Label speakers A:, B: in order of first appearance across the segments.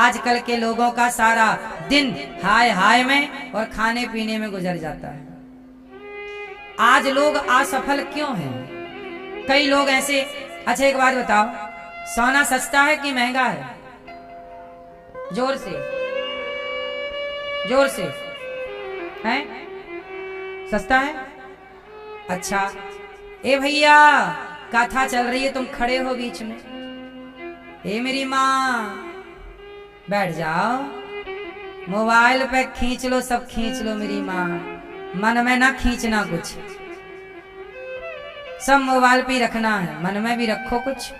A: आजकल के लोगों का सारा दिन हाय हाय में और खाने पीने में गुजर जाता है। आज लोग असफल क्यों हैं? कई लोग ऐसे। अच्छा एक बात बताओ, सोना सस्ता है कि महंगा है? जोर से, जोर से। है सस्ता है? अच्छा ए भैया, कथा चल रही है, तुम खड़े हो बीच में। ए मेरी माँ, बैठ जाओ, मोबाइल पे खींच लो, सब खींच लो मेरी माँ, मन में ना खींचना कुछ, सब मोबाइल पे ही रखना है, मन में भी रखो कुछ।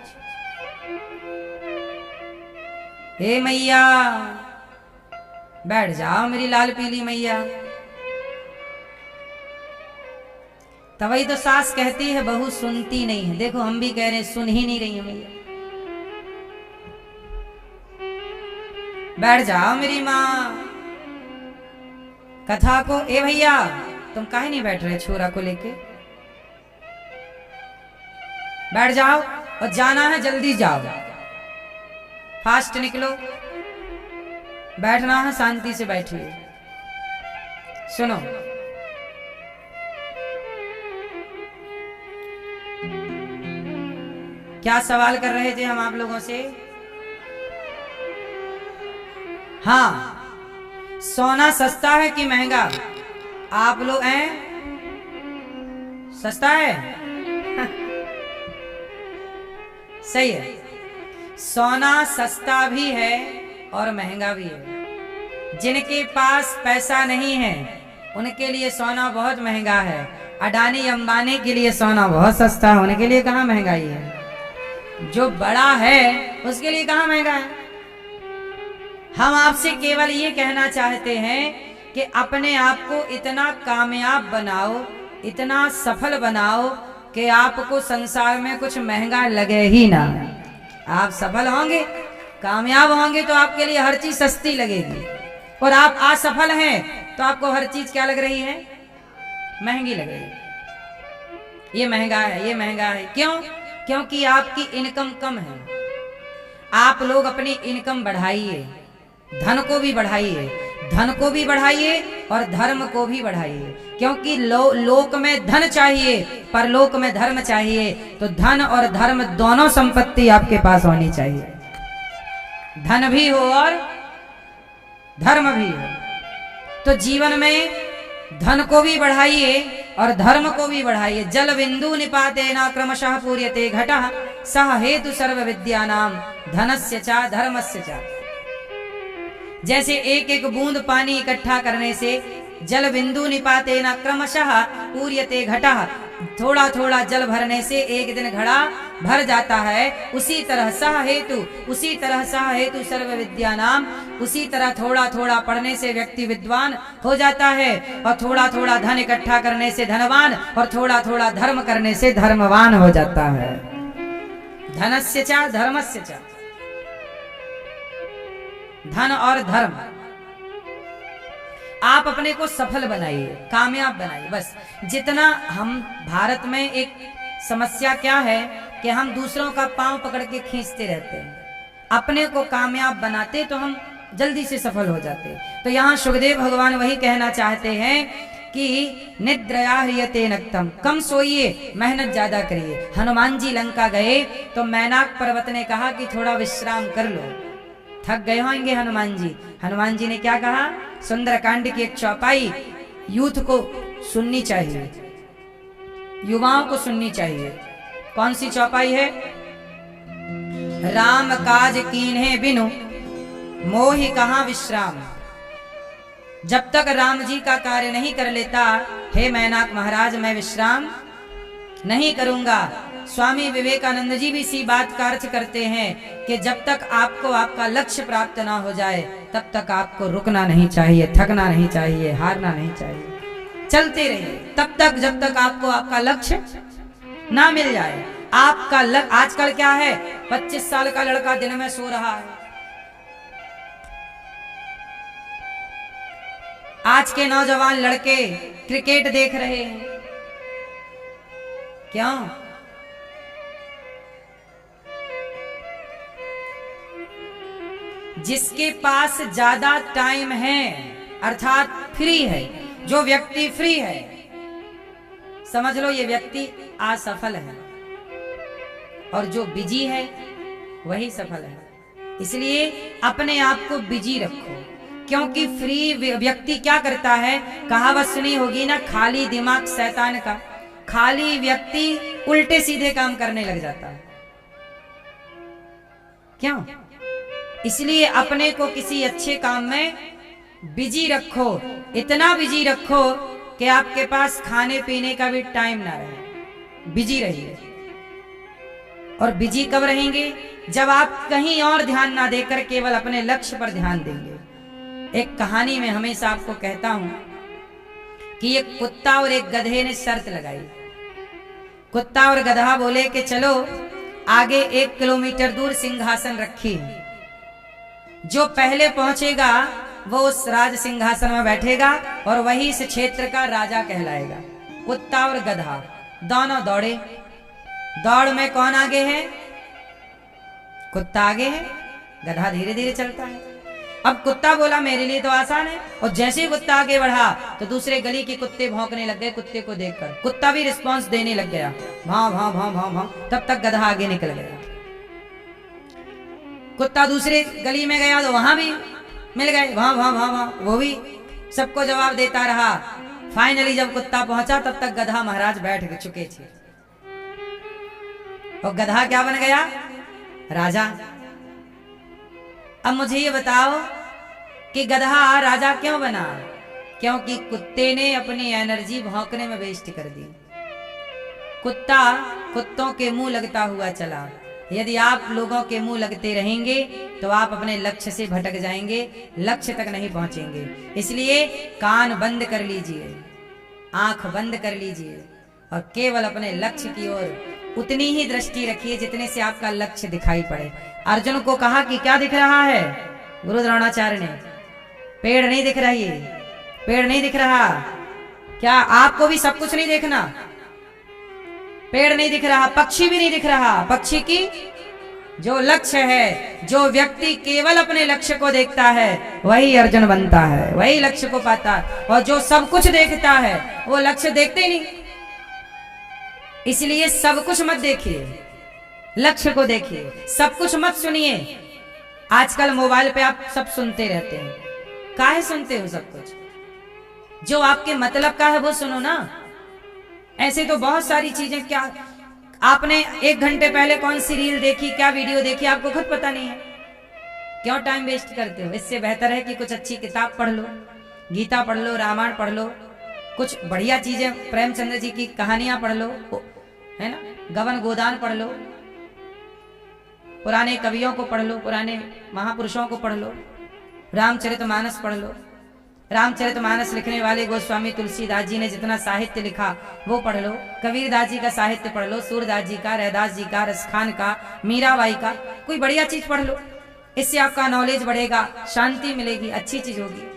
A: हे मैया, बैठ जाओ मेरी लाल पीली मैया। तभी तो सास कहती है बहू सुनती नहीं है। देखो हम भी कह रहे हैं, सुन ही नहीं रही है मैया। बैठ जाओ मेरी माँ, कथा को। ए भैया, तुम काहे नहीं बैठ रहे छोरा को लेके? बैठ जाओ, और जाना है जल्दी जाओ, फास्ट निकलो। बैठना है, शांति से बैठिए। सुनो, क्या सवाल कर रहे थे हम आप लोगों से? हाँ, सोना सस्ता है कि महंगा? आप लोग हैं, सस्ता है? सही है, सोना सस्ता भी है और महंगा भी है। जिनके पास पैसा नहीं है उनके लिए सोना बहुत महंगा है। अडानी अंबानी के लिए सोना बहुत सस्ता है, उनके लिए कहाँ महंगाई है। जो बड़ा है उसके लिए कहाँ महंगा है। हम आपसे केवल ये कहना चाहते हैं कि अपने आप को इतना कामयाब बनाओ, इतना सफल बनाओ कि आपको संसार में कुछ महंगा लगे ही ना। आप सफल होंगे, कामयाब होंगे तो आपके लिए हर चीज सस्ती लगेगी, और आप असफल हैं तो आपको हर चीज क्या लग रही है? महंगी लगेगी। ये महंगा है, ये महंगा है। क्यों? क्योंकि आपकी इनकम कम है। आप लोग अपनी इनकम बढ़ाइए, धन को भी बढ़ाइए, धन को भी बढ़ाइए और धर्म को भी बढ़ाइए। क्योंकि लोक में धन चाहिए, परलोक में धर्म चाहिए। तो धन और धर्म दोनों संपत्ति आपके पास होनी चाहिए। धन भी हो और धर्म भी हो। तो जीवन में धन को भी बढ़ाइए और धर्म को भी बढ़ाइए। जल बिंदु निपातेन क्रमशः पूर्यते घटः सह हेतु सर्व विद्यानाम धनस्य च धर्मस्य च। जैसे एक एक बूंद पानी इकट्ठा करने से जल बिंदु निपातेन क्रमशः पूर्यते घटः, थोड़ा थोड़ा जल भरने से एक दिन घड़ा भर जाता है। उसी तरह सह हेतु, उसी तरह सह हेतु सर्व विद्यानाम, उसी तरह थोड़ा थोड़ा पढ़ने से व्यक्ति विद्वान हो जाता है, और थोड़ा थोड़ा धन इकट्ठा करने से धनवान, और थोड़ा थोड़ा धर्म करने से धर्मवान हो जाता है। धनस्य च धर्मस्य च, धन और धर्म। आप अपने को सफल बनाइए, कामयाब बनाइए। बस जितना हम भारत में एक समस्या क्या है कि हम दूसरों का पांव पकड़ के खींचते रहते हैं, अपने को कामयाब बनाते तो हम जल्दी से सफल हो जाते। तो यहाँ सुखदेव भगवान वही कहना चाहते हैं कि निद्रया ह्रियते नक्तम, कम सोइए, मेहनत ज्यादा करिए। हनुमान जी लंका गए तो मैनाक पर्वत ने कहा कि थोड़ा विश्राम कर लो, थक गए होंगे हनुमान जी। हनुमान जी ने क्या कहा? सुंदरकांड की एक चौपाई यूथ को सुननी चाहिए, युवाओं को सुननी चाहिए। कौन सी चौपाई है? राम काज कीन्हे बिनु मोहि कहाँ विश्राम। जब तक राम जी का कार्य नहीं कर लेता, हे मैनाक महाराज, मैं विश्राम नहीं करूंगा। स्वामी विवेकानंद जी भी इसी बात का अर्थ करते हैं कि जब तक आपको आपका लक्ष्य प्राप्त ना हो जाए तब तक आपको रुकना नहीं चाहिए, थकना नहीं चाहिए, हारना नहीं चाहिए, चलते रहिए तब तक जब तक आपको आपका लक्ष्य ना मिल जाए। आपका आजकल क्या है, 25 साल का लड़का दिन में सो रहा है। आज के नौजवान लड़के क्रिकेट देख रहे हैं। क्यों? जिसके पास ज्यादा टाइम है, अर्थात फ्री है, जो व्यक्ति फ्री है, समझ लो ये व्यक्ति असफल है, और जो बिजी है वही सफल है। इसलिए अपने आप को बिजी रखो, क्योंकि फ्री व्यक्ति क्या करता है, कहावत सुनी होगी ना, खाली दिमाग शैतान का। खाली व्यक्ति उल्टे सीधे काम करने लग जाता है। क्यों? इसलिए अपने को किसी अच्छे काम में बिजी रखो, इतना बिजी रखो कि आपके पास खाने पीने का भी टाइम ना रहे। बिजी रहिए। और बिजी कब रहेंगे? जब आप कहीं और ध्यान ना देकर केवल अपने लक्ष्य पर ध्यान देंगे। एक कहानी में हमेशा आपको कहता हूं कि एक कुत्ता और एक गधे ने शर्त लगाई। कुत्ता और गधा बोले कि चलो आगे 1 किलोमीटर दूर सिंहासन रखिए, जो पहले पहुंचेगा वो उस राज सिंहासन में बैठेगा और वही इस क्षेत्र का राजा कहलाएगा। कुत्ता और गधा दोनों दौड़े। दौड़ में कौन आगे है? कुत्ता आगे है, गधा धीरे धीरे चलता है। अब कुत्ता बोला मेरे लिए तो आसान है, और जैसे ही कुत्ता आगे बढ़ा तो दूसरे गली के कुत्ते भौंकने लग गए। कुत्ते को देखकर कुत्ता भी रिस्पांस देने लग गया, भाव भाव भाव भाव भाव। तब तक गधा आगे निकल गया। कुत्ता दूसरे गली में गया तो वहां भी मिल गए, भाव भाव भाव भाव। वो भी सबको जवाब देता रहा। फाइनली जब कुत्ता पहुंचा तब तक गधा महाराज बैठ चुके थे, और गधा क्या बन गया? राजा। अब मुझे ये बताओ कि गधा राजा क्यों बना? क्योंकि कुत्ते ने अपनी एनर्जी भौंकने में वेस्ट कर दी। कुत्ता कुत्तों के मुंह लगता हुआ चला। यदि आप लोगों के मुंह लगते रहेंगे तो आप अपने लक्ष्य से भटक जाएंगे, लक्ष्य तक नहीं पहुंचेंगे। इसलिए कान बंद कर लीजिए, आंख बंद कर लीजिए, और केवल अपने लक्ष्य की ओर उतनी ही दृष्टि रखिए जितने से आपका लक्ष्य दिखाई पड़े। अर्जुन को कहा कि क्या दिख रहा है? गुरु द्रोणाचार्य ने, पेड़ नहीं दिख रही, पेड़ नहीं दिख रहा। क्या आपको भी सब कुछ नहीं देखना? पेड़ नहीं दिख रहा, पक्षी भी नहीं दिख रहा। पक्षी की जो लक्ष्य है, जो व्यक्ति केवल अपने लक्ष्य को देखता है वही अर्जुन बनता है, वही लक्ष्य को पाता है। और जो सब कुछ देखता है वो लक्ष्य देखते ही नहीं। इसलिए सब कुछ मत देखिए, लक्ष्य को देखिए। सब कुछ मत सुनिए। आजकल मोबाइल पे आप सब सुनते रहते हैं। काहे सुनते हो सब कुछ? जो आपके मतलब का है वो सुनो ना। ऐसे तो बहुत सारी चीजें, क्या आपने 1 घंटे पहले कौन सी रील देखी, क्या वीडियो देखी, आपको खुद पता नहीं है। क्यों टाइम वेस्ट करते हो? इससे बेहतर है कि कुछ अच्छी किताब पढ़ लो, गीता पढ़ लो, रामायण पढ़ लो, कुछ बढ़िया चीजें, प्रेमचंद्र जी की कहानियां पढ़ लो, है ना, गबन गोदान पढ़ लो, पुराने कवियों को पढ़ लो, पुराने महापुरुषों को पढ़ लो, रामचरितमानस पढ़ लो। रामचरितमानस लिखने वाले गोस्वामी तुलसीदास जी ने जितना साहित्य लिखा वो पढ़ लो। कबीरदास जी का साहित्य पढ़ लो, सूरदास जी का, रैदास जी का, रसखान का, मीराबाई का, कोई बढ़िया चीज पढ़ लो। इससे आपका नॉलेज बढ़ेगा, शांति मिलेगी, अच्छी चीज होगी।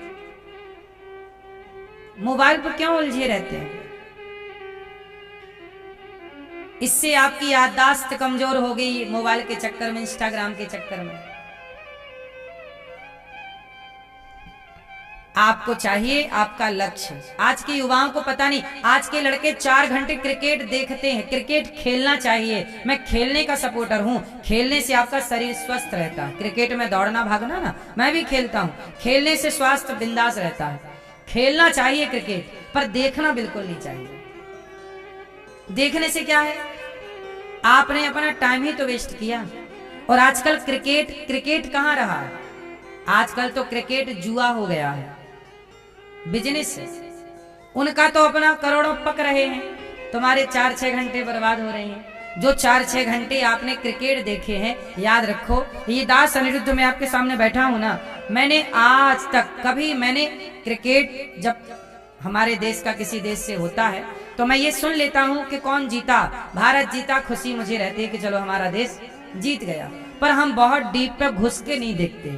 A: मोबाइल पर क्यों उलझे रहते हैं? इससे आपकी याददाश्त कमजोर हो गई मोबाइल के चक्कर में, इंस्टाग्राम के चक्कर में। आपको चाहिए आपका लक्ष्य। आज के युवाओं को पता नहीं, आज के लड़के 4 घंटे क्रिकेट देखते हैं। क्रिकेट खेलना चाहिए, मैं खेलने का सपोर्टर हूं। खेलने से आपका शरीर स्वस्थ रहता है। क्रिकेट में दौड़ना भागना ना, मैं भी खेलता हूं। खेलने से स्वास्थ्य बिंदास रहता है। खेलना चाहिए क्रिकेट, पर देखना बिल्कुल नहीं चाहिए। देखने से क्या है? आपने अपना टाइम ही तो वेस्ट किया। और आजकल क्रिकेट कहां रहा? आजकल तो क्रिकेट जुआ हो गया है, बिजनेस है। उनका तो अपना करोड़ों पक रहे हैं, तुम्हारे 4-6 घंटे बर्बाद हो रहे हैं। जो 4-6 घंटे आपने क्रिकेट देखे हैं, याद रखो, ये दास अनिरुद्ध में आपके सामने बैठा हूं ना, मैंने आज तक कभी मैंने क्रिकेट जब हमारे देश का किसी देश से होता है तो मैं ये सुन लेता हूं कि कौन जीता, भारत जीता, खुशी मुझे रहती है कि चलो हमारा देश जीत गया। पर हम बहुत डीप पे घुस के नहीं देखते,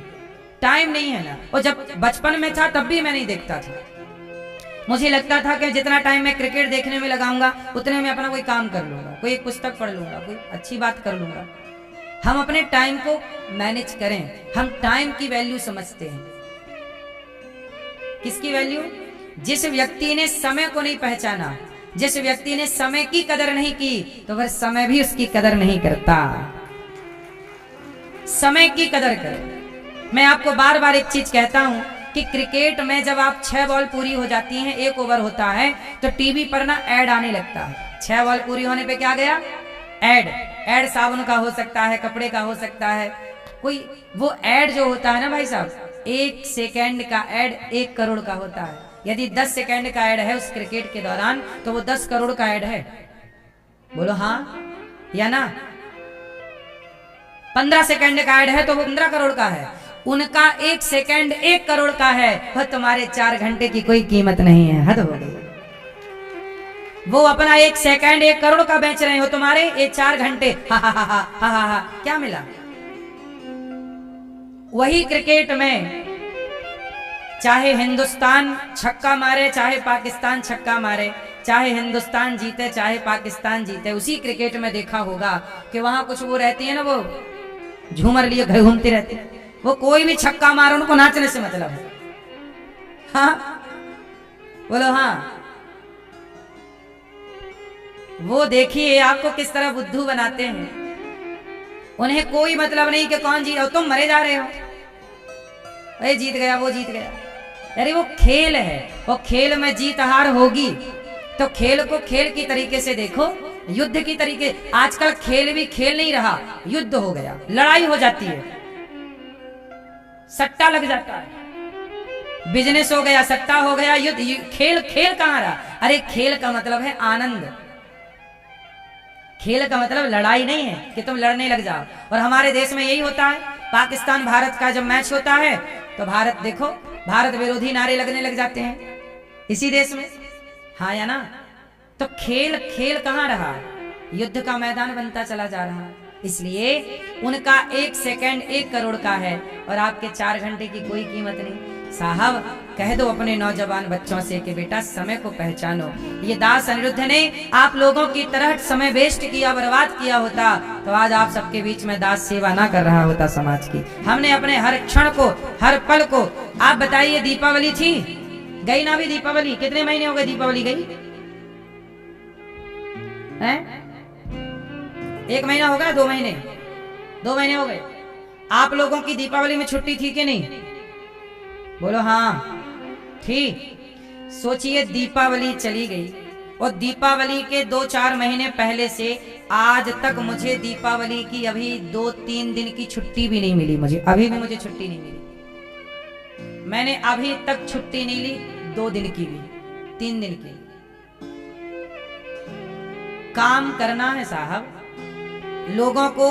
A: टाइम नहीं है ना। और जब बचपन में था तब भी मैं नहीं देखता था। मुझे लगता था कि जितना टाइम मैं क्रिकेट देखने में लगाऊंगा उतने में अपना कोई काम कर लूंगा, कोई एक पुस्तक पढ़ लूंगा, कोई अच्छी बात कर लूंगा। हम अपने टाइम को मैनेज करें। हम टाइम की वैल्यू समझते हैं। किसकी वैल्यू? जिस व्यक्ति ने समय को नहीं पहचाना, जिस व्यक्ति ने समय की कदर नहीं की, तो वह समय भी उसकी कदर नहीं करता। समय की कदर करो। मैं आपको बार बार एक चीज कहता हूं कि क्रिकेट में जब आप 6 बॉल पूरी हो जाती हैं, 1 ओवर होता है, तो टीवी पर ना ऐड आने लगता है। 6 बॉल पूरी होने पे क्या गया? ऐड। ऐड साबुन का हो सकता है, कपड़े का हो सकता है, कोई वो ऐड जो होता है ना भाई साहब, 1 सेकेंड का ऐड 1 करोड़ का होता है। यदि 10 सेकेंड का ऐड है उस क्रिकेट के दौरान, तो वो 10 करोड़ का ऐड है। बोलो हाँ या ना? 15 सेकेंड का ऐड है तो वो 15 करोड़ का है। उनका 1 सेकेंड 1 करोड़ का है। वह तुम्हारे 4 घंटे की कोई कीमत नहीं है। हद हो गई। वो अपना 1 सेकेंड 1 करोड़ का बेच रहे हो, तुम्हारे ये 4 घंटे हा हा हा हा हा हा क्या मिला? वही क्रिकेट में चाहे हिंदुस्तान छक्का मारे, चाहे पाकिस्तान छक्का मारे, चाहे हिंदुस्तान जीते चाहे पाकिस्तान जीते, उसी क्रिकेट में देखा होगा कि वहां कुछ वो रहती है ना, वो झूमर लिए घर घूमती रहती है। वो कोई भी छक्का मारो, उनको नाचने से मतलब है। हाँ बोलो हाँ। वो देखिए आपको किस तरह बुद्धू बनाते हैं। उन्हें कोई मतलब नहीं कि कौन जीत, तुम मरे जा रहे हो, अरे जीत गया वो जीत गया। अरे वो खेल है, वो खेल में जीत हार होगी, तो खेल को खेल की तरीके से देखो, युद्ध की तरीके। आजकल खेल भी खेल नहीं रहा, युद्ध हो गया, लड़ाई हो जाती है, सट्टा लग जाता है, बिजनेस हो गया, सट्टा हो गया, युद्ध। खेल खेल कहां रहा? अरे खेल का मतलब है आनंद। खेल का मतलब लड़ाई नहीं है कि तुम लड़ने लग जाओ। और हमारे देश में यही होता है। पाकिस्तान भारत का जब मैच होता है तो भारत देखो, भारत विरोधी नारे लगने लग जाते हैं इसी देश में, हाँ या ना? तो खेल खेल कहां रहा? युद्ध का मैदान बनता चला जा रहा। इसलिए उनका 1 सेकेंड 1 करोड़ का है और आपके 4 घंटे की कोई कीमत नहीं। साहब कह दो अपने नौजवान बच्चों से कि बेटा समय को पहचानो। ये दास अनिरुद्ध ने आप लोगों की तरह समय वेस्ट किया, बर्बाद किया होता तो आज आप सबके बीच में दास सेवा ना कर रहा होता समाज की। हमने अपने हर क्षण को, हर पल को, आप बताइए दीपावली थी, गई ना भी दीपावली? कितने महीने हो गए दीपावली गई है? 1 महीना हो गया? 2 महीने? 2 महीने हो गए। आप लोगों की दीपावली में छुट्टी थी कि नहीं? बोलो हाँ थी। सोचिए दीपावली चली गई और दीपावली के 2-4 महीने पहले से आज तक मुझे दीपावली की अभी 2-3 दिन की छुट्टी भी नहीं मिली। मुझे अभी भी मुझे छुट्टी नहीं मिली। मैंने अभी तक छुट्टी नहीं ली 2 दिन की भी, 3 दिन की। काम करना है साहब। लोगों को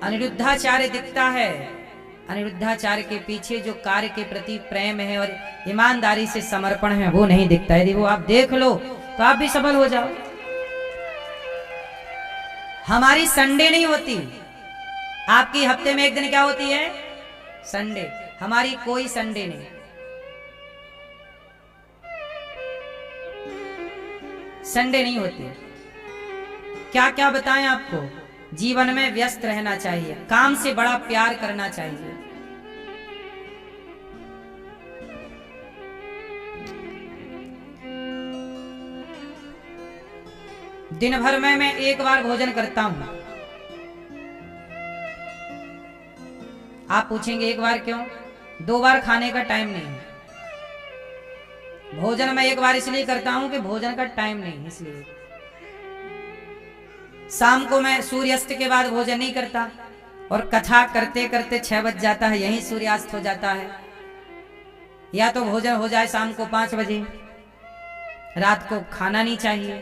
A: अनिरुद्धाचार्य दिखता है, अनिरुद्धाचार्य के पीछे जो कार्य के प्रति प्रेम है और ईमानदारी से समर्पण है वो नहीं दिखता। यदि वो आप देख लो तो आप भी सफल हो जाओ। हमारी संडे नहीं होती, आपकी हफ्ते में 1 दिन क्या होती है? संडे। हमारी कोई संडे नहीं। संडे नहीं होती। क्या क्या बताएं आपको? जीवन में व्यस्त रहना चाहिए, काम से बड़ा प्यार करना चाहिए। दिन भर में मैं 1 बार भोजन करता हूं। आप पूछेंगे 1 बार क्यों? 2 बार खाने का टाइम नहीं है। भोजन मैं 1 बार इसलिए करता हूं कि भोजन का टाइम नहीं, इसलिए। शाम को मैं सूर्यास्त के बाद भोजन नहीं करता और कथा करते करते 6 बज जाता है, यहीं सूर्यास्त हो जाता है। या तो भोजन हो जाए शाम को 5 बजे, रात को खाना नहीं चाहिए,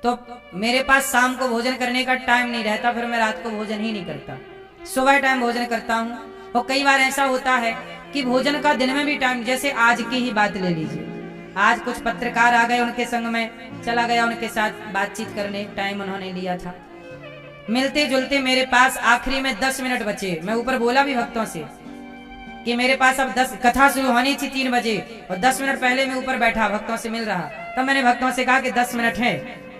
A: तो मेरे पास शाम को भोजन करने का टाइम नहीं रहता, फिर मैं रात को भोजन ही नहीं करता। सुबह टाइम भोजन करता हूँ। और कई बार ऐसा होता है कि भोजन का दिन में भी टाइम, जैसे आज की ही बात ले लीजिए। आज कुछ पत्रकार आ गए, उनके संग में चला गया, उनके साथ बातचीत करने टाइम उन्होंने लिया था। मिलते जुलते मेरे पास आखिरी में 10 मिनट बचे। मैं ऊपर बोला भी भक्तों से कि मेरे पास अब 10, कथा शुरू होनी थी 3 बजे और 10 मिनट पहले मैं ऊपर बैठा भक्तों से मिल रहा। तब मैंने भक्तों से कहा कि 10 मिनट है,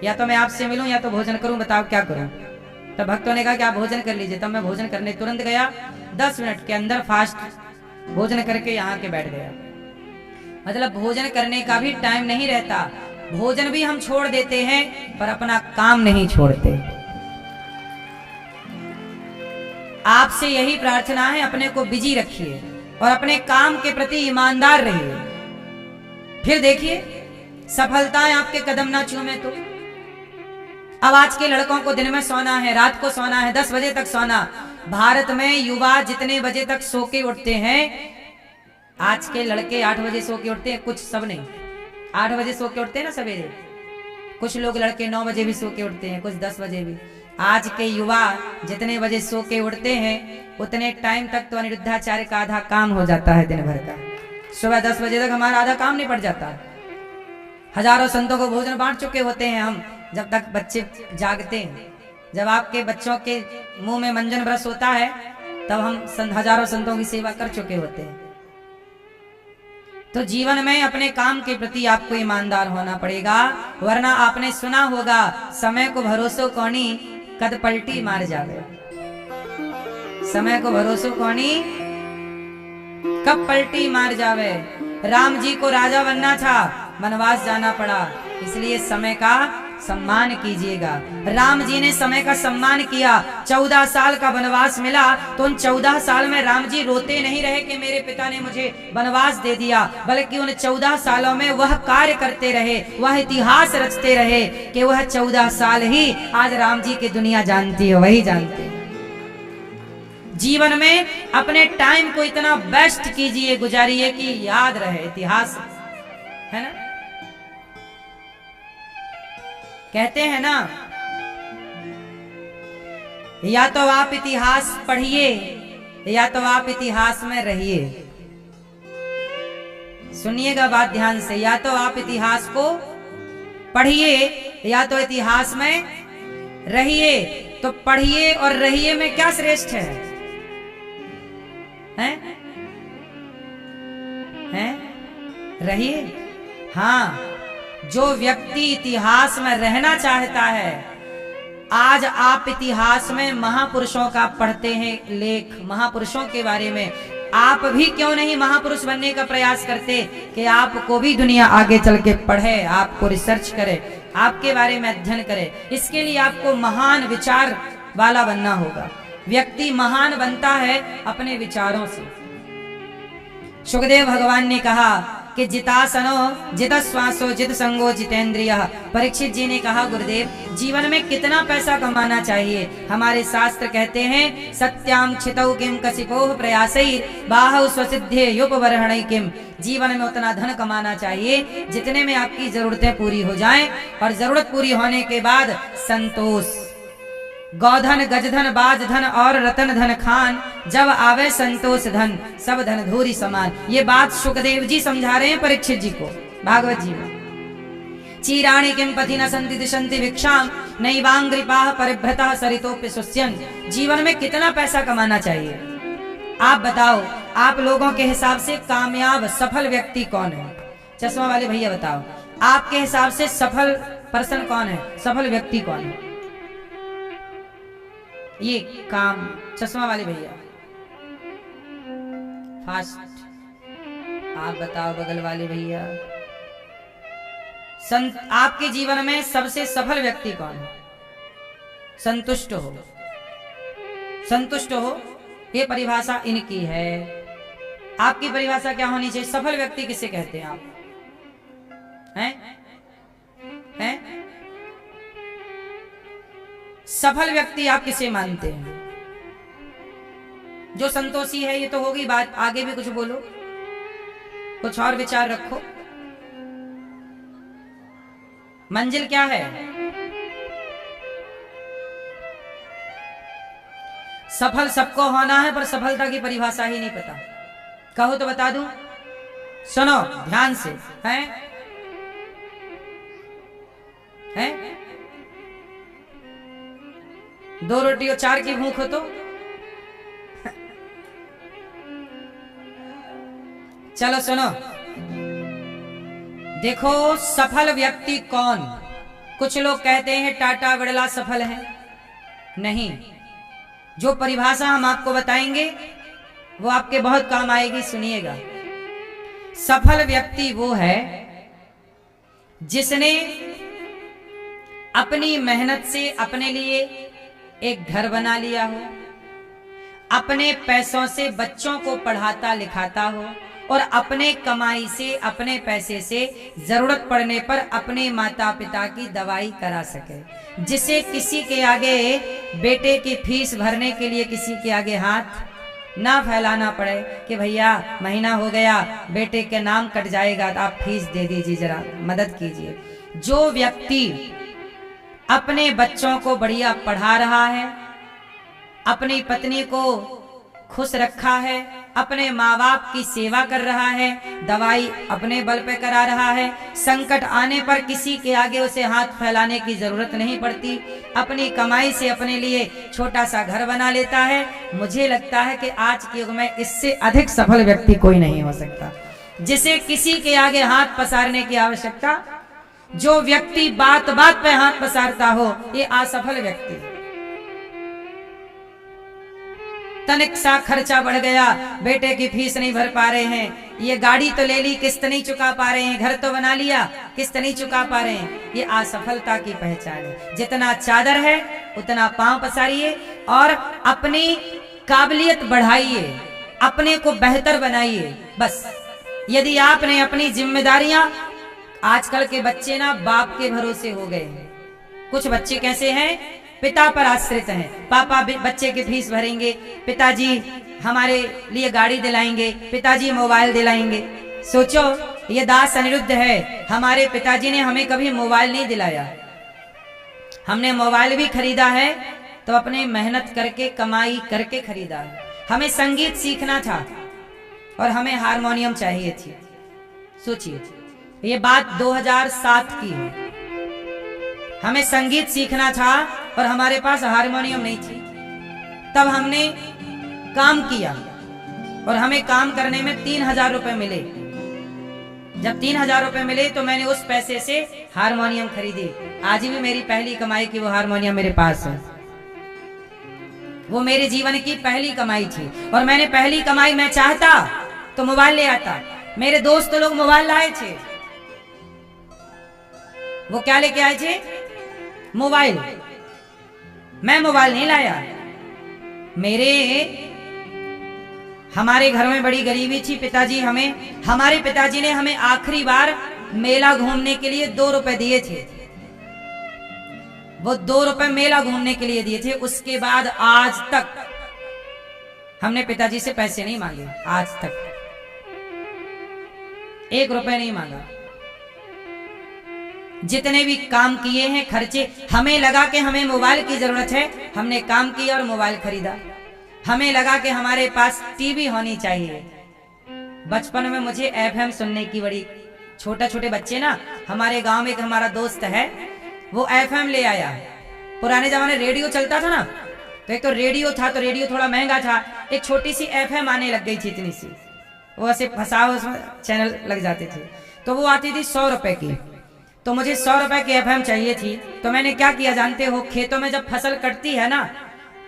A: या तो मैं आपसे मिलूं या तो भोजन करूं, बताओ क्या करूं? तो भक्तों ने कहा कि आप भोजन कर लीजिए। तब मैं भोजन करने तुरंत गया, 10 मिनट के अंदर फास्ट भोजन करके यहाँ के बैठ गया। मतलब भोजन करने का भी टाइम नहीं रहता, भोजन भी हम छोड़ देते हैं पर अपना काम नहीं छोड़ते। आपसे यही प्रार्थना है, अपने को बिजी रखिए और अपने काम के प्रति ईमानदार रहिए। फिर देखिए सफलताएं आपके कदम ना चूमे तो। अब आज के लड़कों को दिन में सोना है, रात को सोना है, 10 बजे तक सोना। भारत में युवा जितने बजे तक सो के उठते हैं, आज के लड़के 8 बजे सो के उठते हैं, कुछ सब नहीं। 8 बजे सो के उठते हैं ना सवेरे, कुछ लोग लड़के 9 बजे भी सो के उठते हैं, कुछ 10 बजे भी। आज के युवा जितने बजे सो के उठते हैं उतने टाइम तक तो अनिरुद्धाचार्य का आधा काम हो जाता है दिन भर का। सुबह 10 बजे तक हमारा आधा काम निपट जाता है। हजारों संतों को भोजन बांट चुके होते हैं हम, जब तक बच्चे जागते हैं। जब आपके बच्चों के मुंह में मंजन ब्रश होता है तब हम हजारों संतों की सेवा कर चुके होते हैं। तो जीवन में अपने काम के प्रति आपको ईमानदार होना पड़ेगा, वरना आपने सुना होगा समय को भरोसो कौनी कद पलटी मार जावे। समय को भरोसो कौनी कब पलटी मार जावे। राम जी को राजा बनना था, वनवास जाना पड़ा, इसलिए समय का सम्मान कीजिएगा। राम जी ने समय का सम्मान किया, 14 साल का वनवास मिला तो उन 14 साल में राम जी रोते नहीं रहे कि मेरे पिता ने मुझे वनवास दे दिया, बल्कि उन 14 सालों में वह कार्य करते रहे, वह इतिहास रचते रहे कि वह 14 साल ही आज राम जी की दुनिया जानती है, वही जानते हैं। जीवन में अपने टाइम को इतना बेस्ट कीजिए, गुजारिए कि याद रहे, इतिहास है ना। कहते हैं ना, या तो आप इतिहास पढ़िए या तो आप इतिहास में रहिए। सुनिएगा बात ध्यान से, या तो आप इतिहास को पढ़िए या तो इतिहास में रहिए। तो पढ़िए और रहिए में क्या श्रेष्ठ है? हैं? रहिए। हाँ, जो व्यक्ति इतिहास में रहना चाहता है, आज आप इतिहास में महापुरुषों का पढ़ते हैं लेख, महापुरुषों के बारे में, आप भी क्यों नहीं महापुरुष बनने का प्रयास करते कि आपको भी दुनिया आगे चल के पढ़े, आपको रिसर्च करे, आपके बारे में अध्ययन करे। इसके लिए आपको महान विचार वाला बनना होगा। व्यक्ति महान बनता है अपने विचारों से। सुखदेव भगवान ने कहा कि जितासनो जित श्वासो जित संगो जितेंद्रिय। परीक्षित जी ने कहा, गुरुदेव जीवन में कितना पैसा कमाना चाहिए? हमारे शास्त्र कहते हैं, सत्याम क्षितौ किम कसिपोह प्रयासैर बाहु स्वसिद्धे युपवर्हणै किम। जीवन में उतना धन कमाना चाहिए जितने में आपकी जरूरतें पूरी हो जाएं, और जरूरत पूरी होने के बाद संतोष। गौधन गजधन बाजधन और रतन धन खान, जब आवे संतोष धन सब धन धूरी समान। ये बात सुखदेव जी समझा रहे हैं परीक्षित जी को भागवत जी में। चीराणि किम पथि न संति दिशन्ति भिक्षाम नैवांग्रिपाः परिभ्रतः सरितोप्य सुस्यन्। जीवन में कितना पैसा कमाना चाहिए? आप बताओ, आप लोगों के हिसाब से कामयाब सफल व्यक्ति कौन है? चश्मा वाले भैया बताओ, आपके हिसाब से सफल पर्सन कौन है? सफल व्यक्ति कौन है? ये काम चश्मा वाले भैया फास्ट, आप बताओ बगल वाले भैया। आपके जीवन में सबसे सफल व्यक्ति कौन है? संतुष्ट हो, संतुष्ट हो, ये परिभाषा इनकी है। आपकी परिभाषा क्या होनी चाहिए? सफल व्यक्ति किसे कहते हैं आप? हैं? सफल व्यक्ति आप किसे मानते हैं? जो संतोषी है, ये तो होगी बात। आगे भी कुछ बोलो, कुछ और विचार रखो। मंजिल क्या है? सफल सबको होना है, पर सफलता की परिभाषा ही नहीं पता। कहो तो बता दूं? सुनो ध्यान से। हैं? 2 रोटी और 4 की भूख हो तो चलो सुनो, देखो सफल व्यक्ति कौन? कुछ लोग कहते हैं टाटा बिड़ला सफल हैं, नहीं, जो परिभाषा हम आपको बताएंगे वो आपके बहुत काम आएगी, सुनिएगा। सफल व्यक्ति वो है जिसने अपनी मेहनत से अपने लिए एक घर बना लिया हो, अपने पैसों से बच्चों को पढ़ाता लिखाता हो और अपने कमाई से, अपने पैसे से जरूरत पड़ने पर अपने माता पिता की दवाई करा सके, जिसे किसी के आगे बेटे की फीस भरने के लिए किसी के आगे हाथ ना फैलाना पड़े कि भैया महीना हो गया, बेटे के नाम कट जाएगा तो आप फीस दे दीजिए, जरा मदद कीजिए। जो व्यक्ति अपने बच्चों को बढ़िया पढ़ा रहा है, अपनी पत्नी को खुश रखा है, अपने माँ बाप की सेवा कर रहा है, दवाई अपने बल पे करा रहा है, संकट आने पर किसी के आगे उसे हाथ फैलाने की जरूरत नहीं पड़ती, अपनी कमाई से अपने लिए छोटा सा घर बना लेता है, मुझे लगता है कि आज के युग में इससे अधिक सफल व्यक्ति कोई नहीं हो सकता, जिसे किसी के आगे हाथ पसारने की आवश्यकता। जो व्यक्ति बात बात पे हाथ पसारता हो, ये असफल व्यक्ति है। तनिक सा खर्चा बढ़ गया, बेटे की फीस नहीं भर पा रहे हैं, ये गाड़ी तो ले ली, किस्त नहीं चुका पा रहे हैं, घर तो बना लिया, किस्त नहीं चुका पा रहे हैं, ये असफलता की पहचान है। जितना चादर है उतना पांव पसारिए और अपनी काबिलियत बढ़ाइए, अपने को बेहतर बनाइए। बस यदि आपने अपनी जिम्मेदारियां, आजकल के बच्चे ना बाप के भरोसे हो गए हैं। कुछ बच्चे कैसे हैं, पिता पर आश्रित हैं, पापा बच्चे की फीस भरेंगे, पिताजी हमारे लिए गाड़ी दिलाएंगे, पिताजी मोबाइल दिलाएंगे। सोचो, ये दास अनिरुद्ध है, हमारे पिताजी ने हमें कभी मोबाइल नहीं दिलाया। हमने मोबाइल भी खरीदा है तो अपने मेहनत करके, कमाई करके खरीदा है। हमें संगीत सीखना था और हमें हारमोनियम चाहिए थी। सोचिए, ये बात 2007 की है। हमें संगीत सीखना था और हमारे पास हारमोनियम नहीं थी। तब हमने काम किया और हमें काम करने में 3000 रुपए मिले। जब 3000 रुपए मिले तो मैंने उस पैसे से हारमोनियम खरीदी। आज भी मेरी पहली कमाई की वो हारमोनियम मेरे पास है। वो मेरे जीवन की पहली कमाई थी और मैंने पहली कमाई में चाहता तो मोबाइल ले आता। मेरे दोस्त लोग मोबाइल लाए थे, वो क्या लेके आए थे, मोबाइल। मैं मोबाइल नहीं लाया। हमारे घर में बड़ी गरीबी थी। हमारे पिताजी ने हमें आखिरी बार मेला घूमने के लिए 2 रुपए दिए थे। वो 2 रुपए मेला घूमने के लिए दिए थे। उसके बाद आज तक हमने पिताजी से पैसे नहीं मांगे। आज तक 1 रुपए नहीं मांगा। जितने भी काम किए हैं, खर्चे, हमें लगा कि हमें मोबाइल की जरूरत है, हमने काम किया और मोबाइल खरीदा। हमें लगा कि हमारे पास टीवी होनी चाहिए। बचपन में मुझे एफएम सुनने की बड़ी, छोटे बच्चे ना, हमारे गांव में एक हमारा दोस्त है, वो एफएम ले आया। पुराने जमाने रेडियो चलता था ना, तो एक तो रेडियो था, तो रेडियो थोड़ा महंगा था, एक छोटी सी एफएम आने लग गई थी, इतनी सी, वो ऐसे फंसाओ, उसमें चैनल लग जाते थे, तो वो आती थी 100 रुपए की। तो मुझे 100 रुपए की एफएम चाहिए थी। तो मैंने क्या किया जानते हो, खेतों में जब फसल कटती है ना,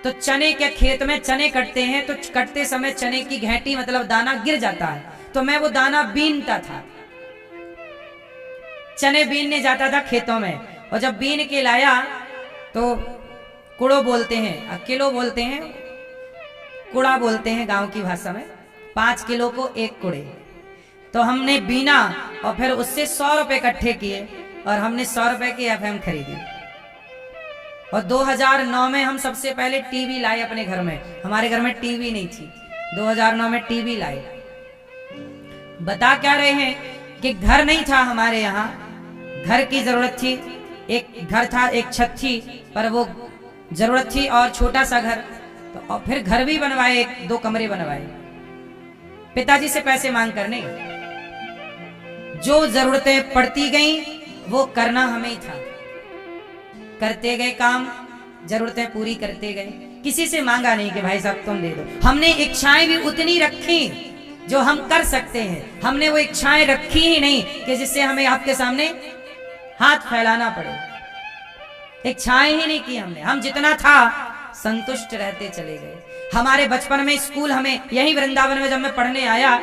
A: तो चने के खेत में चने कटते हैं, तो कटते समय चने की घेंटी मतलब दाना गिर जाता है, तो मैं वो दाना बीनता था। चने बीनने जाता था खेतों में, और जब बीन के लाया तो कुड़ो बोलते हैं, किलो बोलते हैं, कुड़ा बोलते हैं गांव की भाषा में, 5 किलो को 1 कुड़े। तो हमने बीना और फिर उससे 100 रुपए इकट्ठे किए और हमने 100 रुपए की एफएम खरीदी। और 2009 में हम सबसे पहले टीवी लाए अपने घर में। हमारे घर में टीवी नहीं थी, 2009 में टीवी लाए। बता क्या रहे हैं कि घर नहीं था हमारे यहाँ, घर की जरूरत थी। एक घर था, एक छत थी, पर वो जरूरत थी और छोटा सा घर, तो और फिर घर भी बनवाए, 2 कमरे बनवाए, पिताजी से पैसे मांग कर नहीं। जो जरूरतें पड़ती गईं वो करना हमें था। करते गए काम, जरूरतें पूरी करते गए, किसी से मांगा नहीं कि भाई साहब तुम दे दो। हमने इच्छाएं भी उतनी रखी जो हम कर सकते हैं। हमने वो इच्छाएं रखी ही नहीं कि जिससे हमें आपके सामने हाथ फैलाना पड़े। इच्छाएं ही नहीं की हमने। हम जितना था संतुष्ट रहते चले गए। हमारे बचपन में स्कूल, हमें यही वृंदावन में जब मैं पढ़ने आया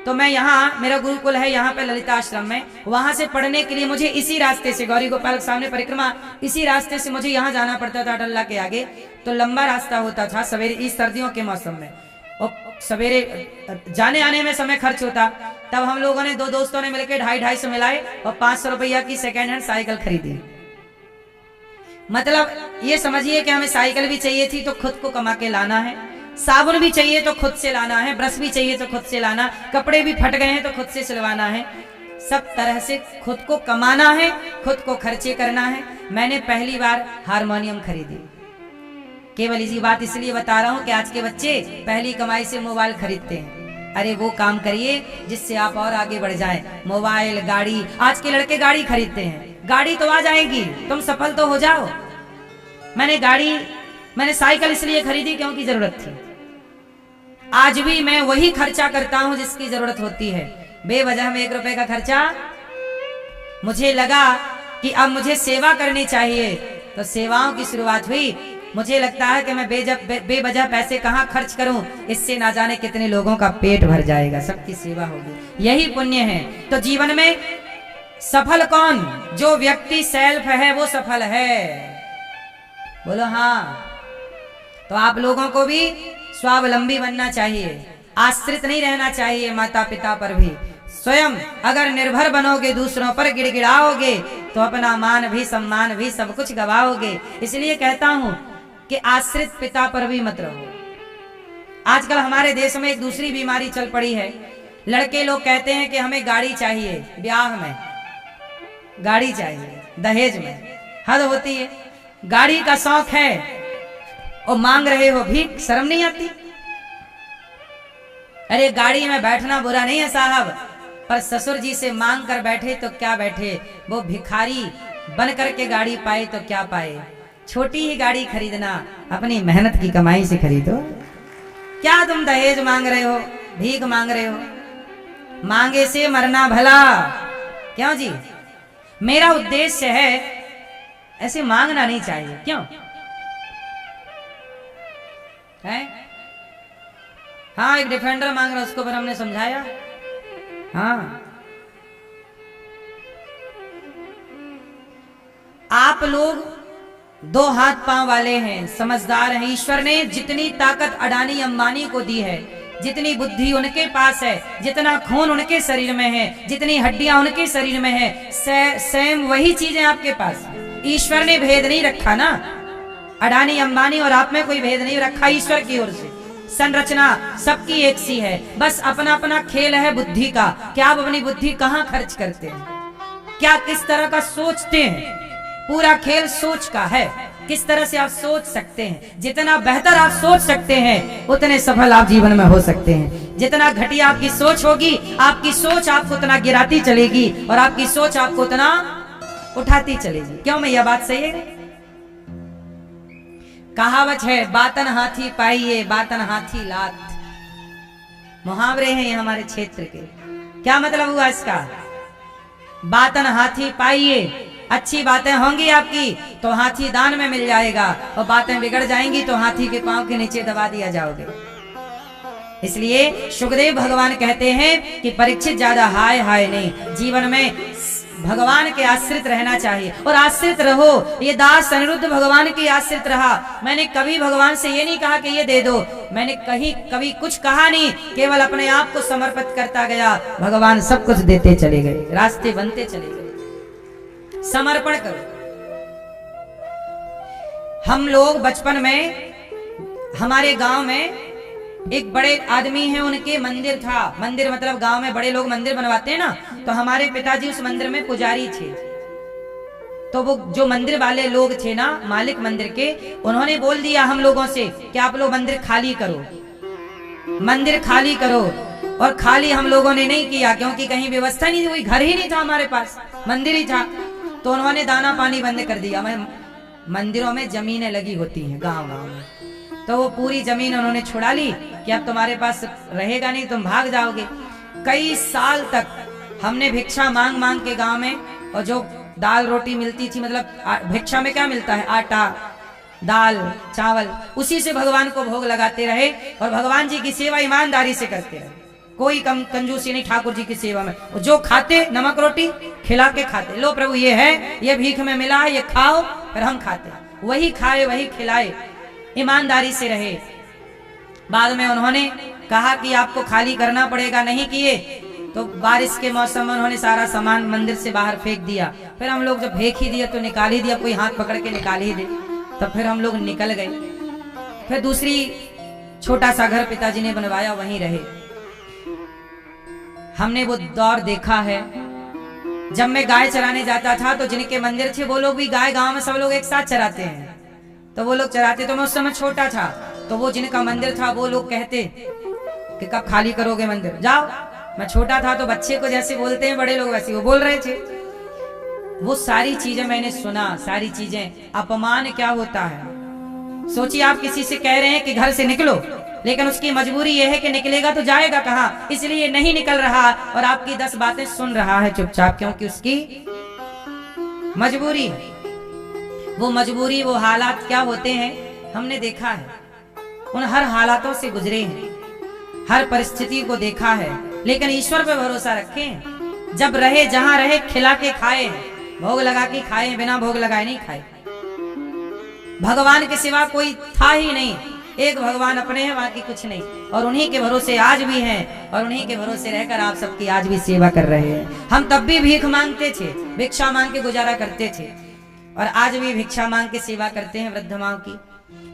A: तो मैं यहाँ, मेरा गुरुकुल है यहाँ पे ललिता आश्रम में, वहां से पढ़ने के लिए मुझे इसी रास्ते से, गौरी गोपाल सामने परिक्रमा, इसी रास्ते से मुझे यहाँ जाना पड़ता था डल्ला के आगे। तो लंबा रास्ता होता था सवेरे, इस सर्दियों के मौसम में, और सवेरे जाने आने में समय खर्च होता। तब हम लोगों ने, दो दोस्तों ने मिलकर 250-250 मिलाए और 500 रुपया की सेकेंड हैंड साइकिल खरीदी। मतलब ये समझिए कि हमें साइकिल भी चाहिए थी तो खुद को कमा के लाना है, साबुन भी चाहिए तो खुद से लाना है, ब्रश भी चाहिए तो खुद से लाना, कपड़े भी फट गए हैं तो खुद से सिलवाना है, सब तरह से खुद को कमाना है, खुद को खर्चे करना है। मैंने पहली बार हारमोनियम खरीदी। केवल इसी बात इसलिए बता रहा हूं कि आज के बच्चे पहली कमाई से मोबाइल खरीदते हैं। अरे वो काम करिए जिससे आप और आगे बढ़ जाएं। मोबाइल, गाड़ी, आज के लड़के गाड़ी खरीदते हैं, गाड़ी तो आ जाएगी, तुम सफल तो हो जाओ। मैंने साइकिल इसलिए खरीदी क्योंकि जरूरत थी। आज भी मैं वही खर्चा करता हूं जिसकी जरूरत होती है। बेवजह में 1 रुपए का खर्चा, मुझे लगा कि अब मुझे सेवा करनी चाहिए तो सेवाओं की शुरुआत हुई। मुझे लगता है कि मैं बेवजह पैसे कहां खर्च करूं, इससे ना जाने कितने लोगों का पेट भर जाएगा, सबकी सेवा होगी, यही पुण्य है। तो जीवन में सफल कौन? जो व्यक्ति सेल्फ है वो सफल है। बोलो हाँ। तो आप लोगों को भी स्वावलंबी बनना चाहिए, आश्रित नहीं रहना चाहिए माता पिता पर भी। स्वयं अगर निर्भर बनोगे, दूसरों पर गिड़गिड़ाओगे तो अपना मान भी, सम्मान भी, सब कुछ गवाओगे। इसलिए कहता हूं कि आश्रित पिता पर भी मत रहो। आजकल हमारे देश में एक दूसरी बीमारी चल पड़ी है। लड़के लोग कहते हैं कि हमें गाड़ी चाहिए, ब्याह में गाड़ी चाहिए, दहेज में हद होती है। गाड़ी का शौक है और मांग रहे हो भीख, शर्म नहीं आती? अरे गाड़ी में बैठना बुरा नहीं है साहब, पर ससुर जी से मांग कर बैठे तो क्या बैठे, वो भिखारी बन करके गाड़ी पाए तो क्या पाए। छोटी ही गाड़ी खरीदना अपनी मेहनत की कमाई से खरीदो। क्या तुम दहेज मांग रहे हो, भीख मांग रहे हो? मांगे से मरना भला। क्यों जी? मेरा उद्देश्य है, ऐसे मांगना नहीं चाहिए। क्यों है? हाँ, एक डिफेंडर मांग रहा, उसको पर हमने समझाया। हाँ, आप लोग 2 हाथ पांव वाले हैं, समझदार हैं। ईश्वर ने जितनी ताकत अडानी अंबानी को दी है, जितनी बुद्धि उनके पास है, जितना खून उनके शरीर में है, जितनी हड्डियां उनके शरीर में है, सेम वही चीजें आपके पास। ईश्वर ने भेद नहीं रखा ना, अडानी अंबानी और आप में कोई भेद नहीं रखा ईश्वर की ओर से। संरचना सबकी एक सी है, बस अपना अपना खेल है बुद्धि का। क्या आप अपनी बुद्धि कहाँ खर्च करते हैं, क्या किस तरह का सोचते हैं? पूरा खेल सोच का है। किस तरह से आप सोच सकते हैं, जितना बेहतर आप सोच सकते हैं उतने सफल आप जीवन में हो सकते हैं। जितना घटिया आपकी सोच होगी, आपकी सोच आपको उतना गिराती चलेगी और आपकी सोच आपको उतना उठाती चलेगी। क्यों? मैं यह बात सही है? कहावत है, बातन हाथी पाइए, बातन हाथी लात। मुहावरे हैं ये हमारे क्षेत्र के। क्या मतलब हुआ इसका? बातन हाथी पाइए, अच्छी बातें होंगी आपकी तो हाथी दान में मिल जाएगा, और बातें बिगड़ जाएंगी तो हाथी के पांव के नीचे दबा दिया जाओगे। इसलिए सुखदेव भगवान कहते हैं कि परीक्षित ज्यादा हाय हाय नहीं, जीवन में भगवान के आश्रित रहना चाहिए और आश्रित रहो। ये दास अनिरुद्ध भगवान के आश्रित रहा। मैंने कभी भगवान से ये नहीं कहा कि ये दे दो, मैंने कभी कुछ कहा नहीं, केवल अपने आप को समर्पित करता गया। भगवान सब कुछ देते चले गए, रास्ते बनते चले गए। समर्पण करो। हम लोग बचपन में, हमारे गांव में एक बड़े आदमी हैं, उनके मंदिर था। मंदिर मतलब गांव में बड़े लोग मंदिर बनवाते हैं ना, तो हमारे पिताजी उस मंदिर में पुजारी थे। तो वो जो मंदिर वाले लोग थे ना, मालिक मंदिर के, उन्होंने बोल दिया हम लोगों से कि आप लोग मंदिर खाली करो, मंदिर खाली करो। और खाली हम लोगों ने नहीं किया, क्योंकि कहीं व्यवस्था नहीं हुई, घर ही नहीं था हमारे पास, मंदिर ही था। तो उन्होंने दाना पानी बंद कर दिया। मंदिरों में जमीनें लगी होती हैं गांव गांव में, तो वो पूरी जमीन उन्होंने छुड़ा ली कि अब तुम्हारे पास रहेगा नहीं, तुम भाग जाओगे। कई साल तक हमने भिक्षा मांग मांग के गांव में, और जो दाल रोटी मिलती थी, मतलब भिक्षा में क्या मिलता है, आटा, दाल चावल, उसी से भगवान को भोग लगाते रहे और भगवान जी की सेवा ईमानदारी से करते रहे। कोई कम कंजूसी नहीं ठाकुर जी की सेवा में। जो खाते नमक रोटी खिला के खाते, लो प्रभु ये है, ये भीख में मिला, ये खाओ, फिर हम खाते, वही खाए वही खिलाए, ईमानदारी से रहे। बाद में उन्होंने कहा कि आपको खाली करना पड़ेगा, नहीं किए तो बारिश के मौसम में उन्होंने सारा सामान मंदिर से बाहर फेंक दिया। फिर हम लोग जब फेंक ही दिया तो निकाल ही दिया, कोई हाथ पकड़ के निकाल ही दे, तब फिर हम लोग निकल गए। फिर दूसरी छोटा सा घर पिताजी ने बनवाया, वहीं रहे। हमने वो दौर देखा है। जब मैं गाय चराने जाता था तो जिनके मंदिर थे वो लोग भी गाय, गांव में सब लोग एक साथ चराते हैं, तो वो लोग चराते। तो मैं उस समय छोटा था, तो वो जिनका मंदिर था वो लोग कहते कि कब खाली करोगे मंदिर, जाओ। मैं छोटा था तो बच्चे को जैसे बोलते हैं बड़े लोग वैसे वो बोल रहे थे। वो सारी चीजें मैंने सुना, सारी चीजें। अपमान क्या होता है, सोचिए आप किसी से कह रहे हैं कि घर से निकलो, लेकिन उसकी मजबूरी यह है कि निकलेगा तो जाएगा कहाँ, इसलिए नहीं निकल रहा और आपकी 10 बातें सुन रहा है चुपचाप, क्योंकि उसकी मजबूरी है। वो मजबूरी, वो हालात क्या होते हैं हमने देखा है, उन हर हालातों से गुजरे हैं, हर परिस्थिति को देखा है, लेकिन ईश्वर पे भरोसा रखें। जब रहे जहां रहे खिला के खाए, भोग लगा के खाए, बिना भोग लगाए नहीं खाए। भगवान के सिवा कोई था ही नहीं, एक भगवान अपने हैं, बाकी कुछ नहीं, और उन्हीं के भरोसे आज भी हैं, और उन्हीं के भरोसे रहकर आप सबकी आज भी सेवा कर रहे हैं। हम तब भी भीख मांगते थे, भिक्षा मांग के गुजारा करते थे, और आज भी भिक्षा मांग के सेवा करते हैं वृद्ध माँ की।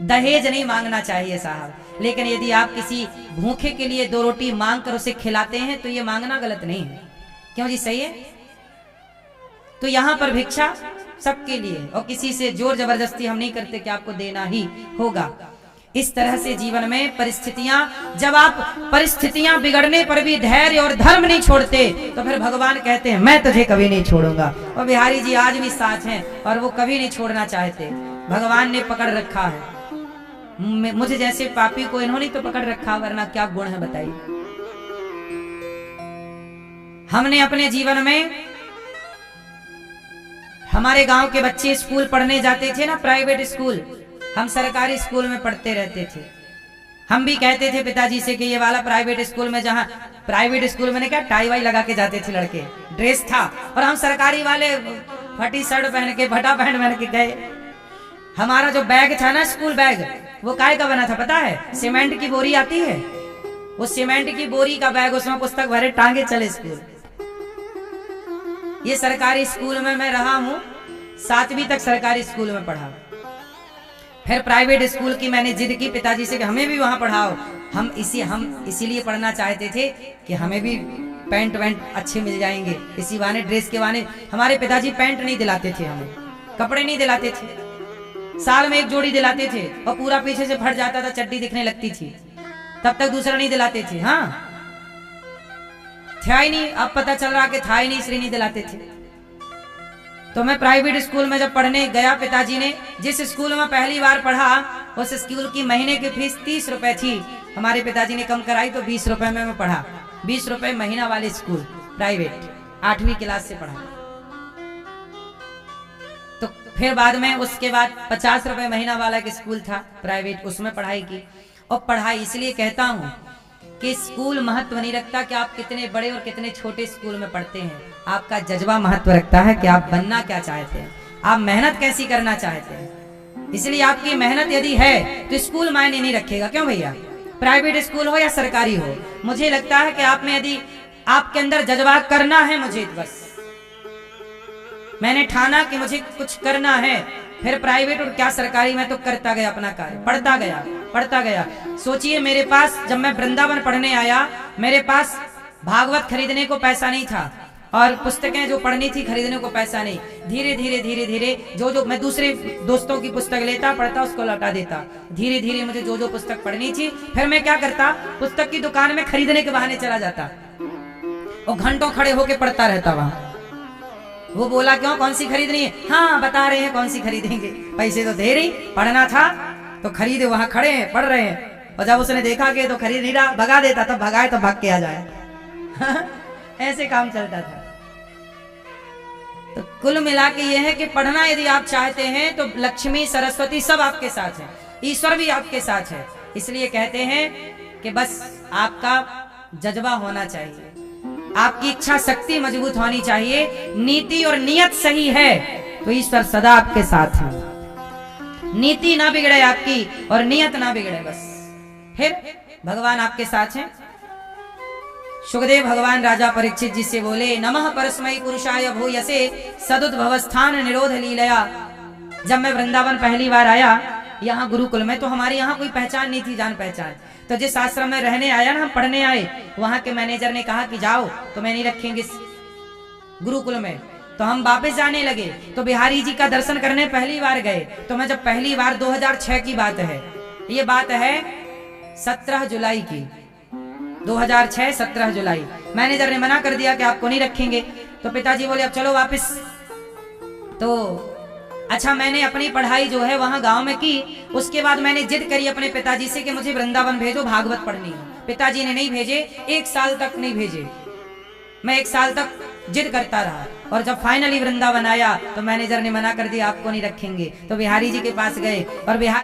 A: दहेज नहीं मांगना चाहिए साहब, लेकिन यदि आप किसी भूखे के लिए 2 रोटी मांग कर उसे खिलाते हैं तो ये मांगना गलत नहीं है, क्यों जी, सही है। तो यहाँ पर भिक्षा सबके लिए, और किसी से जोर जबरदस्ती हम नहीं करते कि आपको देना ही होगा। इस तरह से जीवन में परिस्थितियां, जब आप परिस्थितियां बिगड़ने पर भी धैर्य और धर्म नहीं छोड़ते तो फिर भगवान कहते हैं मैं तुझे कभी नहीं छोड़ूंगा। और बिहारी जी आज भी साथ हैं और वो कभी नहीं छोड़ना चाहते। भगवान ने पकड़ रखा है, मुझे जैसे पापी को इन्होंने तो पकड़ रखा, वरना क्या गुण है बताइए। हमने अपने जीवन में, हमारे गांव के बच्चे स्कूल पढ़ने जाते थे ना, प्राइवेट स्कूल, हम सरकारी स्कूल में पढ़ते रहते थे। हम भी कहते थे पिताजी से कि ये वाला प्राइवेट स्कूल में, जहाँ प्राइवेट स्कूल में क्या टाई वाई लगा के जाते थे लड़के, ड्रेस था, और हम सरकारी वाले फटी शर्ट पहन के, फटा पैंट पहन के गए। हमारा जो बैग था ना, स्कूल बैग, वो काय का बना था पता है, सीमेंट की बोरी आती है, वो सीमेंट की बोरी का बैग, उसमें पुस्तक भरे, टांगे चले स्कूल। ये सरकारी स्कूल में मैं रहा हूँ, 7वीं तक सरकारी स्कूल में पढ़ा। फिर प्राइवेट स्कूल की मैंने जिद की पिताजी से कि हमें भी वहां पढ़ाओ। हम इसीलिए पढ़ना चाहते थे कि हमें भी पैंट वैंट अच्छे मिल जाएंगे, इसी बहाने, ड्रेस के बहाने। हमारे पिताजी पैंट नहीं दिलाते थे, हमें कपड़े नहीं दिलाते थे, साल में 1 जोड़ी दिलाते थे, और पूरा पीछे से फट जाता था, चड्डी दिखने लगती थी, तब तक दूसरा नहीं दिलाते थे। हाँ, था ही नहीं, अब पता चल रहा कि था ही नहीं, इसलिए नहीं दिलाते थे। तो मैं प्राइवेट स्कूल में जब पढ़ने गया, पिताजी ने जिस स्कूल में पहली बार पढ़ा, उस स्कूल की महीने की फीस 30 रुपए थी। हमारे पिताजी ने कम कराई तो 20 रुपए में मैं पढ़ा। 20 रुपए महीना वाले स्कूल, प्राइवेट, 8वीं क्लास से पढ़ा। तो फिर बाद में उसके बाद 50 रुपए महीना वाला एक स्कूल था प्राइवेट, उसमें पढ़ाई की। और पढ़ाई इसलिए कहता हूँ कि स्कूल महत्व नहीं रखता कि आप कितने बड़े और कितने छोटे स्कूल में पढ़ते हैं, आपका जज्बा महत्व रखता है कि आप बनना क्या चाहते हैं, आप मेहनत कैसी करना चाहते हैं। इसलिए आपकी मेहनत यदि है तो स्कूल मायने नहीं रखेगा, क्यों भैया, प्राइवेट स्कूल हो या सरकारी हो। मुझे लगता है कि आप में यदि आपके अंदर जज्बा करना है, मुझे बस मैंने ठाना कि मुझे कुछ करना है, फिर प्राइवेट और क्या सरकारी में तो करता गया अपना कार्य, पढ़ता गया। सोचिए मेरे पास, जब मैं वृंदावन पढ़ने आया, मेरे पास भागवत खरीदने को पैसा नहीं था, और पुस्तकें जो पढ़नी थी खरीदने को पैसा नहीं। धीरे धीरे जो मैं दूसरे दोस्तों की पुस्तक लेता, पढ़ता, उसको लौटा देता। धीरे धीरे मुझे जो पुस्तक पढ़नी थी, फिर मैं क्या करता, पुस्तक की दुकान में खरीदने के बहाने चला जाता, और घंटों खड़े होके पढ़ता रहता वहां। वो बोला क्यों, कौन सी खरीदनी है, हाँ बता रहे हैं कौन सी खरीदेंगे, पैसे तो दे रही, पढ़ना था तो खरीदे, वहां खड़े हैं पढ़ रहे हैं। और जब उसने देखा कि तो खरीद नहीं रहा, भगा देता, तब भगाए तो भाग के आ जाए। ऐसे काम चलता था। तो कुल मिला के यह है कि पढ़ना यदि आप चाहते हैं तो लक्ष्मी सरस्वती सब आपके साथ है, ईश्वर भी आपके साथ है। इसलिए कहते हैं कि बस आपका जज्बा होना चाहिए, आपकी इच्छा शक्ति मजबूत होनी चाहिए, नीति और नियत सही है तो ईश्वर सदा आपके साथ है। नीति ना बिगड़े आपकी और नियत ना बिगड़े, बस फिर भगवान आपके साथ हैं। सुखदेव भगवान राजा परीक्षित जी से बोले, नमः परस्मै पुरुषाय भूयसे सदुद्भवस्थान निरोध लीलया। जब मैं वृंदावन पहली बार आया यहाँ गुरुकुल में, तो हमारे यहाँ कोई पहचान नहीं थी, जान पहचान। तो जिस आश्रम में रहने आया ना, हम पढ़ने आए, वहां के मैनेजर ने कहा कि जाओ, तुम्हें नहीं रखेंगे गुरुकुल में। तो हम वापस जाने लगे, तो बिहारी जी का दर्शन करने पहली बार गए। तो मैं जब पहली बार 2006 की बात है, ये बात है 17 जुलाई की, 2006 17 जुलाई। मैनेजर ने मना कर दिया कि आपको नहीं रखेंगे। तो पिताजी बोले अब चलो वापस। तो अच्छा, मैंने अपनी पढ़ाई जो है वहां गांव में की। उसके बाद मैंने जिद करी अपने पिताजी से कि मुझे वृंदावन भेजो, भागवत पढ़नी है। पिताजी ने नहीं भेजे, 1 साल तक नहीं भेजे। मैं 1 साल तक जिद करता रहा, और जब फाइनली वृंदावन आया तो मैनेजर ने मना कर दिया, आपको नहीं रखेंगे। तो बिहारी जी के पास गए, और बिहारी